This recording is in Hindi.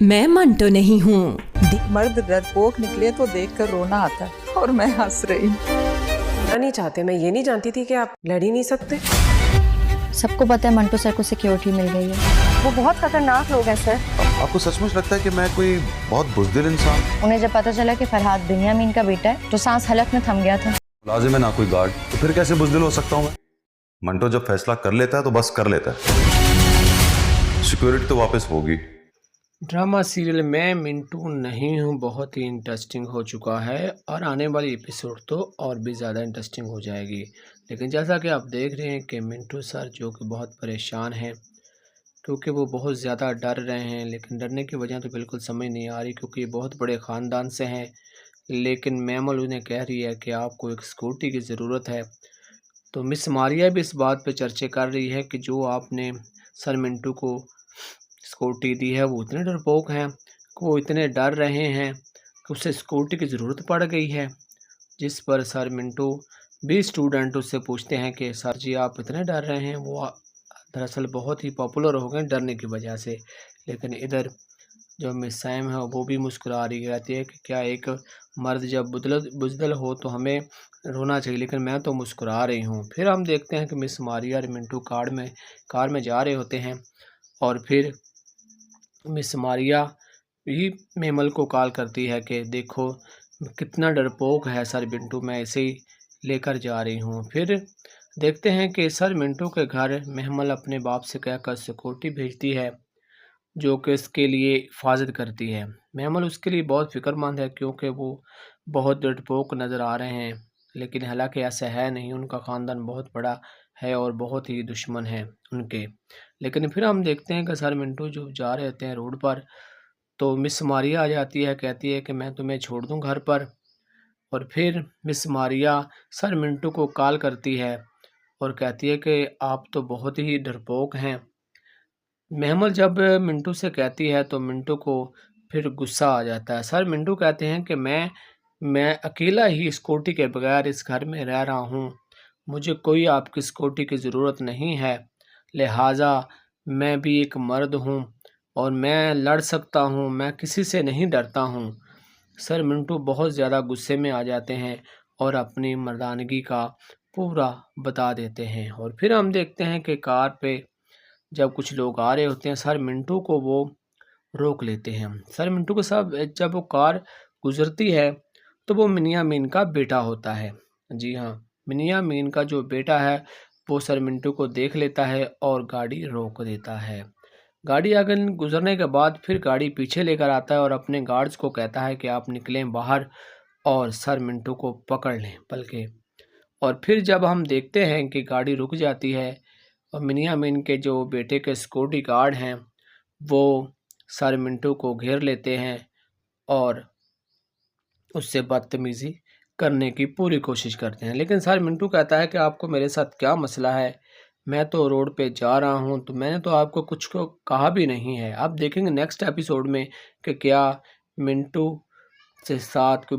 मैं मंटो नहीं हूँ। मर्द डरपोक निकले तो देखकर रोना आता है और मैं हंस रही हूँ। नहीं चाहते, मैं ये नहीं जानती थी कि आप लड़ ही नहीं सकते। सबको पता है मंटो सर को सिक्योरिटी मिल गई है। वो बहुत खतरनाक लोग हैं सर। आपको सचमुच लगता है कि मैं कोई बहुत बुज़दिल इंसान? उन्हें जब पता चला कि फरहाद बिन्यामीन का बेटा है तो सांस हलक में थम गया था। लाजिम है ना कोई गार्ड, तो फिर कैसे बुज़दिल हो सकता हूँ मैं? मंटो जब फैसला कर लेता है तो बस कर लेता है। सिक्योरिटी तो वापस होगी। ड्रामा सीरियल मैं मिंटू नहीं हूँ बहुत ही इंटरेस्टिंग हो चुका है और आने वाली एपिसोड तो और भी ज़्यादा इंटरेस्टिंग हो जाएगी। लेकिन जैसा कि आप देख रहे हैं कि मिंटू सर जो कि बहुत परेशान हैं क्योंकि वो बहुत ज़्यादा डर रहे हैं, लेकिन डरने की वजह तो बिल्कुल समझ नहीं आ रही क्योंकि बहुत बड़े ख़ानदान से हैं। लेकिन मैमल उन्हें कह रही है कि आपको एक सिक्योरिटी की ज़रूरत है। तो मिस मारिया भी इस बात पे चर्चा कर रही है कि जो आपने सर मिंटू को सिक्योरिटी दी है वो इतने डरपोक हैं कि वो इतने डर रहे हैं कि उसे सिक्योरिटी की ज़रूरत पड़ गई है। जिस पर सर मिंटू भी स्टूडेंट उससे पूछते हैं कि सर जी आप इतने डर रहे हैं। वो दरअसल बहुत ही पॉपुलर हो गए डरने की वजह से। लेकिन इधर जो मिस सैम है वो भी मुस्कुरा रही रहती है कि क्या एक मर्द जब बुज़दिल हो तो हमें रोना चाहिए, लेकिन मैं तो मुस्कुरा रही हूँ। फिर हम देखते हैं कि मिस मारिया और मिंटू कार में जा रहे होते हैं और फिर मिस मारिया भी मेमल को कॉल करती है कि देखो कितना डरपोक है सर मिंटू, मैं इसे ही लेकर जा रही हूँ। फिर देखते हैं कि सर मिंटू के घर मेमल अपने बाप से कहकर सिक्योरिटी भेजती है जो कि इसके लिए हिफाजत करती है। मेमल उसके लिए बहुत फ़िक्रमंद है क्योंकि वो बहुत डरपोक नज़र आ रहे हैं, लेकिन हालांकि ऐसा है नहीं। उनका ख़ानदान बहुत बड़ा है और बहुत ही दुश्मन है उनके। लेकिन फिर हम देखते हैं कि सर मिंटू जो जा रहे होते हैं रोड पर तो मिस मारिया आ जाती है, कहती है कि मैं तुम्हें छोड़ दूं घर पर। और फिर मिस मारिया सर मिंटू को कॉल करती है और कहती है कि आप तो बहुत ही डरपोक हैं। महमल जब मिंटू से कहती है तो मिंटू को फिर गुस्सा आ जाता है। सर मिंटू कहते हैं कि मैं अकेला ही सिक्योरिटी के बगैर इस घर में रह रहा हूँ, मुझे कोई आपकी सिक्योरिटी की ज़रूरत नहीं है, लिहाजा मैं भी एक मर्द हूँ और मैं लड़ सकता हूँ, मैं किसी से नहीं डरता हूँ। सर मिंटू बहुत ज़्यादा गुस्से में आ जाते हैं और अपनी मर्दानगी का पूरा बता देते हैं। और फिर हम देखते हैं कि कार पे जब कुछ लोग आ रहे होते हैं सर मिंटू को वो रोक लेते हैं। सर मिंटू के साथ जब वो कार गुजरती है तो वो मियामीन का बेटा होता है। जी हाँ, मियामीन का जो बेटा है वो सर मिंटू को देख लेता है और गाड़ी रोक देता है। गाड़ी आगे गुजरने के बाद फिर गाड़ी पीछे लेकर आता है और अपने गार्ड्स को कहता है कि आप निकलें बाहर और सर मिंटू को पकड़ लें बल्कि। और फिर जब हम देखते हैं कि गाड़ी रुक जाती है और मियामीन के जो बेटे के सिक्योरिटी गार्ड हैं वो सर मिंटू को घेर लेते हैं और उससे बदतमीज़ी करने की पूरी कोशिश करते हैं। लेकिन सर मिंटू कहता है कि आपको मेरे साथ क्या मसला है, मैं तो रोड पे जा रहा हूँ, तो मैंने तो आपको कुछ को कहा भी नहीं है। आप देखेंगे नेक्स्ट एपिसोड में कि क्या मिंटू से साथ कोई